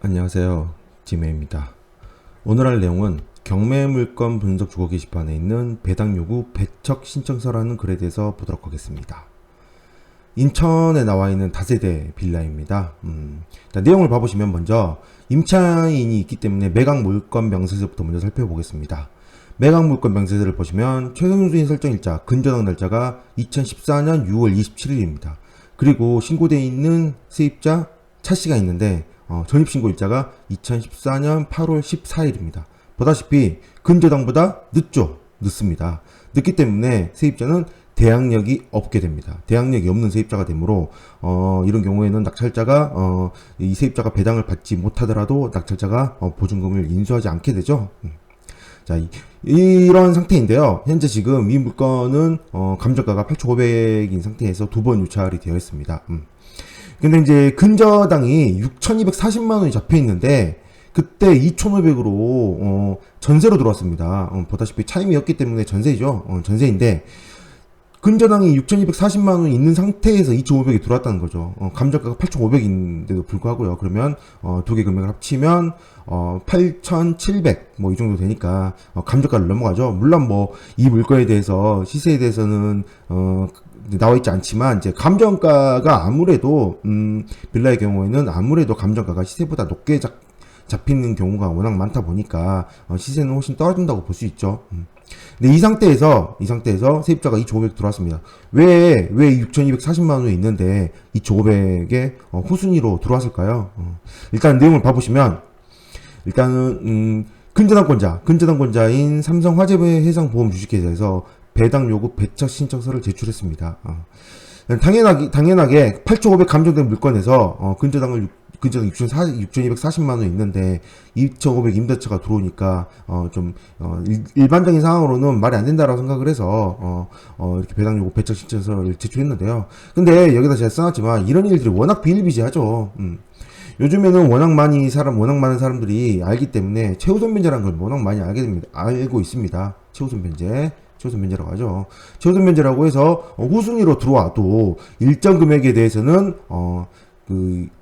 안녕하세요. 지메입니다. 오늘 할 내용은 경매물건 분석 주거 게시판에 있는 배당 요구 배척 신청서라는 글에 대해서 보도록 하겠습니다. 인천에 나와 있는 다세대 빌라입니다. 내용을 봐보시면 먼저 임차인이 있기 때문에 매각 물건 명세서부터 먼저 살펴보겠습니다. 매각 물건 명세서를 보시면 최선수인 설정일자, 근저당 날짜가 2014년 6월 27일입니다. 그리고 신고되어 있는 세입자 차씨가 있는데 전입신고일자가 2014년 8월 14일입니다. 보다시피 근저당보다 늦습니다. 늦기 때문에 세입자는 대항력이 없게 됩니다. 대항력이 없는 세입자가 되므로 이런 경우에는 낙찰자가 이 세입자가 배당을 받지 못하더라도 낙찰자가 보증금을 인수하지 않게 되죠. 자, 이런 상태인데요. 현재 지금 이 물건은 감정가가 8,500인 상태에서 두 번 유찰이 되어 있습니다. 근데 이제 근저당이 6,240만원이 잡혀 있는데 그때 2,500으로 전세로 들어왔습니다. 보다시피 차임이었기 때문에 전세죠. 전세인데 근저당이 6,240만원이 있는 상태에서 2,500이 들어왔다는 거죠. 감정가가 8,500인데도 불구하고요. 그러면 두 개 금액을 합치면 8,700 뭐 이 정도 되니까 감정가를 넘어가죠. 물론 뭐 이 물건에 대해서 시세에 대해서는 나와 있지 않지만 이제 감정가가 아무래도 빌라의 경우에는 아무래도 감정가가 시세보다 높게 잡히는 경우가 워낙 많다 보니까 시세는 훨씬 떨어진다고 볼 수 있죠. 근데 이 상태에서 세입자가 2,500 들어왔습니다. 왜 6,240만 원이 있는데 2,500에 후순위로 들어왔을까요? 일단 내용을 봐보시면 일단은 근저당권자인 삼성화재해상보험 주식회사에서 배당 요구 배척 신청서를 제출했습니다. 당연하게 8,500 감정된 물건에서 근저당 6,240만 원 있는데 2,500 임대차가 들어오니까 일반적인 상황으로는 말이 안 된다라고 생각을 해서 이렇게 배당 요구 배척 신청서를 제출했는데요. 근데 여기다 제가 써놨지만 이런 일들이 워낙 비일비재하죠. 요즘에는 워낙 많은 사람들이 알기 때문에 최우선 변제라는 걸 워낙 많이 알고 있습니다. 최우선 변제라고 하죠. 최우선 변제라고 해서 후순위로 들어와도 일정 금액에 대해서는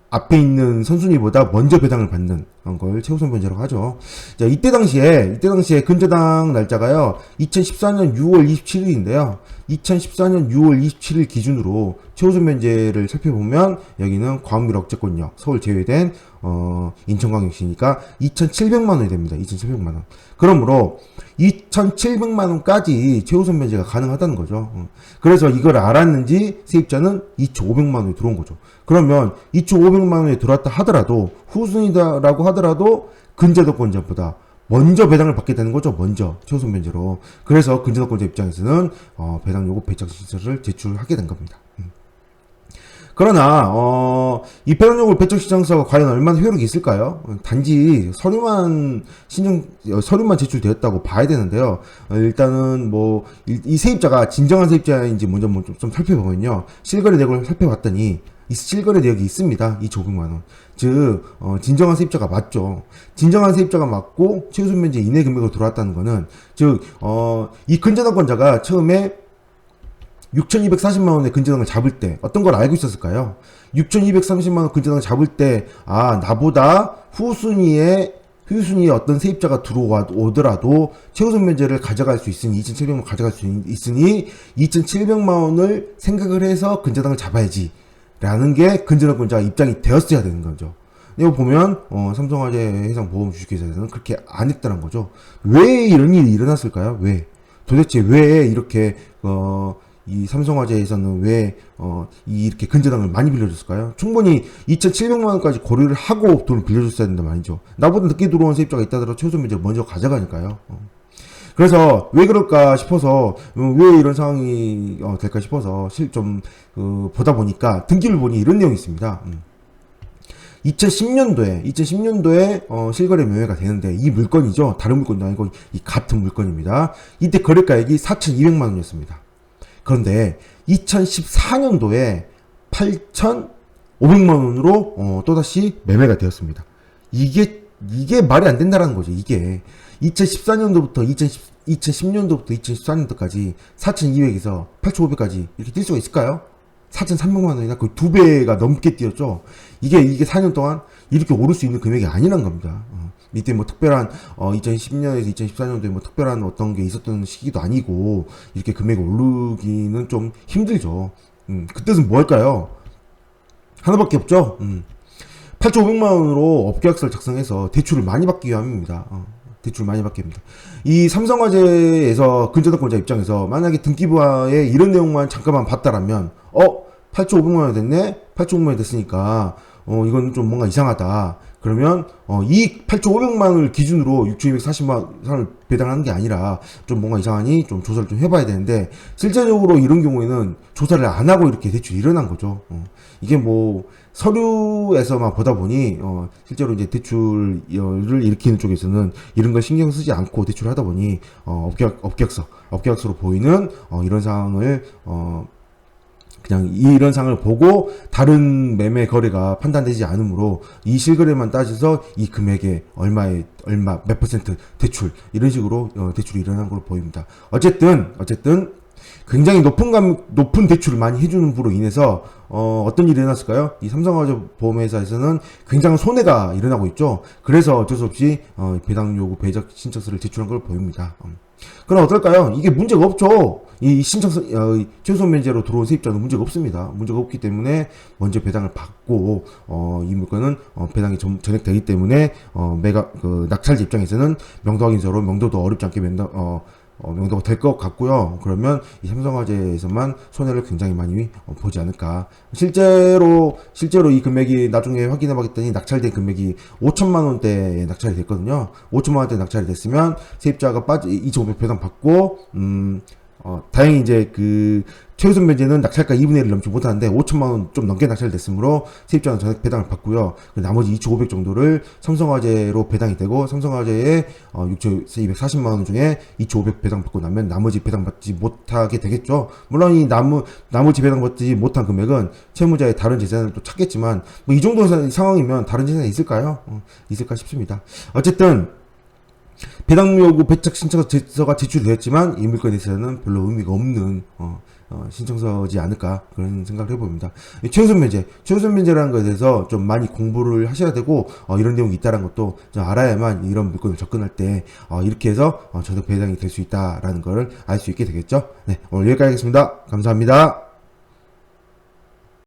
앞에 있는 선순위보다 먼저 배당을 받는 걸 최우선 변제라고 하죠. 자, 이때 당시에 근저당 날짜가요, 2014년 6월 27일인데요. 2014년 6월 27일 기준으로 최우선 변제를 살펴보면 여기는 광밀 억제권역 서울 제외된 인천광역시니까 2,700만 원이 됩니다. 2,700만 원. 그러므로 2,700만 원까지 최우선 변제가 가능하다는 거죠. 그래서 이걸 알았는지 세입자는 2,500만 원이 들어온 거죠. 그러면 2,500만 원이 들어왔다 하더라도 후순위다라고 하더라도 근저당권자보다 먼저 배당을 받게 되는 거죠. 먼저 최우선 변제로. 그래서 근저당권자 입장에서는 배당 요구 배척 신청서를 제출하게 된 겁니다. 그러나 이 배당 요구 배척 신청서가 과연 얼마나 효력이 있을까요? 단지 서류만 제출되었다고 봐야 되는데요. 일단은 뭐 이 세입자가 진정한 세입자인지 먼저 좀 살펴보면요. 실거래 내역을 살펴봤더니 이 실거래 내역이 있습니다. 2,500만 원. 즉 진정한 세입자가 맞죠. 진정한 세입자가 맞고 최우선 변제 이내 금액으로 들어왔다는 거는 즉 이 근저당권자가 처음에 6,240만 원의 근저당을 잡을 때 어떤 걸 알고 있었을까요? 6,230만 원 근저당을 잡을 때 나보다 후순위에 어떤 세입자가 들어오더라도 최우선 변제를 가져갈 수 있으니 2,700만 원 가져갈 수 있으니 2,700만 원을 생각을 해서 근저당을 잡아야지 라는 게 근저당권자 입장이 되었어야 되는 거죠. 이거 보면 삼성화재해상보험 주식회사에서는 그렇게 안 했다는 거죠. 왜 이런 일이 일어났을까요? 도대체 왜 이렇게 이 삼성화재에서는 왜 이렇게 근저당을 많이 빌려줬을까요? 충분히 2,700만 원까지 고려를 하고 돈을 빌려줬어야 된단 말이죠. 나보다 늦게 들어온 세입자가 있다더라도 최우선 변제를 먼저 가져가니까요. 그래서 왜 그럴까 싶어서 왜 이런 상황이 될까 싶어서 보다 보니까 등기를 보니 이런 내용이 있습니다. 2010년도에 실거래 매매가 되는데 이 물건이죠. 다른 물건도 아니고 이 같은 물건입니다. 이때 거래가액이 4,200만 원이었습니다. 그런데 2014년도에 8,500만 원으로 또다시 매매가 되었습니다. 이게 말이 안 된다라는 거죠. 이게 2014년도부터 2010년도부터 2014년도까지 4,200에서 8,500까지 이렇게 뛸 수가 있을까요? 4,300만 원이나 거의 2배가 넘게 뛰었죠. 이게 4년 동안 이렇게 오를 수 있는 금액이 아니란 겁니다. 이때 뭐 특별한 2010년에서 2014년도에 뭐 특별한 어떤 게 있었던 시기도 아니고 이렇게 금액이 오르기는 좀 힘들죠. 그때는 뭐 할까요? 하나밖에 없죠. 8,500만 원으로 업계약서를 작성해서 대출을 많이 받기 위함입니다. 대출을 많이 받게 됩니다. 이 삼성화재에서 근저당권자 입장에서 만약에 등기부에 이런 내용만 잠깐만 봤다라면 8,500만 원 됐네? 8,500만 원 됐으니까 이건 좀 뭔가 이상하다. 그러면 이 8,500만 원을 기준으로 6,240만 원을 배당하는 게 아니라 좀 뭔가 이상하니 좀 조사를 좀 해봐야 되는데 실제적으로 이런 경우에는 조사를 안 하고 이렇게 대출이 일어난 거죠. 이게 뭐 서류에서만 보다 보니 실제로 이제 대출을 일으키는 쪽에서는 이런 걸 신경 쓰지 않고 대출을 하다 보니 업계약서로 보이는 이런 상황을 그냥 이런 상을 보고 다른 매매 거래가 판단되지 않으므로 이 실거래만 따져서 이 금액에 얼마 몇 퍼센트 대출 이런 식으로 대출이 일어난 걸로 보입니다. 어쨌든 굉장히 높은 대출을 많이 해주는 부로 인해서 어떤 일이 일어났을까요? 이 삼성화재 보험회사에서는 굉장한 손해가 일어나고 있죠. 그래서 어쩔 수 없이 배당 요구 배적 신청서를 제출한 걸 보입니다. 그럼 어떨까요? 이게 문제가 없죠. 이 신청서 최소 면제로 들어온 세입자는 문제가 없습니다. 문제가 없기 때문에 먼저 배당을 받고 이 물건은 배당이 전액되기 때문에 낙찰자 입장에서는 명도 확인서로 명도도 어렵지 않게 명도가 될 것 같고요. 그러면 이 삼성화재에서만 손해를 굉장히 많이 보지 않을까. 실제로 이 금액이 나중에 확인해봤더니 낙찰된 금액이 5천만 원대에 낙찰이 됐거든요. 5천만 원대 낙찰이 됐으면 세입자가 2,500 배당 받고 다행히 이제 그 최우선 면제는 낙찰가 2분의 1을 넘지 못하는데 5천만 원 좀 넘게 낙찰됐으므로 세입자는 전액 배당을 받고요. 나머지 2,500 정도를 삼성화재로 배당이 되고 삼성화재에 6,240만 원 중에 2,500 배당 받고 나면 나머지 배당 받지 못하게 되겠죠. 물론 이 나머지 배당 받지 못한 금액은 채무자의 다른 재산을 또 찾겠지만 뭐 이 정도 상황이면 다른 재산이 있을까요? 있을까 싶습니다. 어쨌든 배당 요구 배척 신청서가 제출되었지만 이 물건에 대해서는 별로 의미가 없는 신청서지 않을까 그런 생각을 해봅니다. 최우선 면제라는 것에 대해서 좀 많이 공부를 하셔야 되고 이런 내용이 있다는 것도 좀 알아야만 이런 물건을 접근할 때 이렇게 해서 저도 배당이 될 수 있다라는 걸 알 수 있게 되겠죠. 네, 오늘 여기까지 하겠습니다. 감사합니다.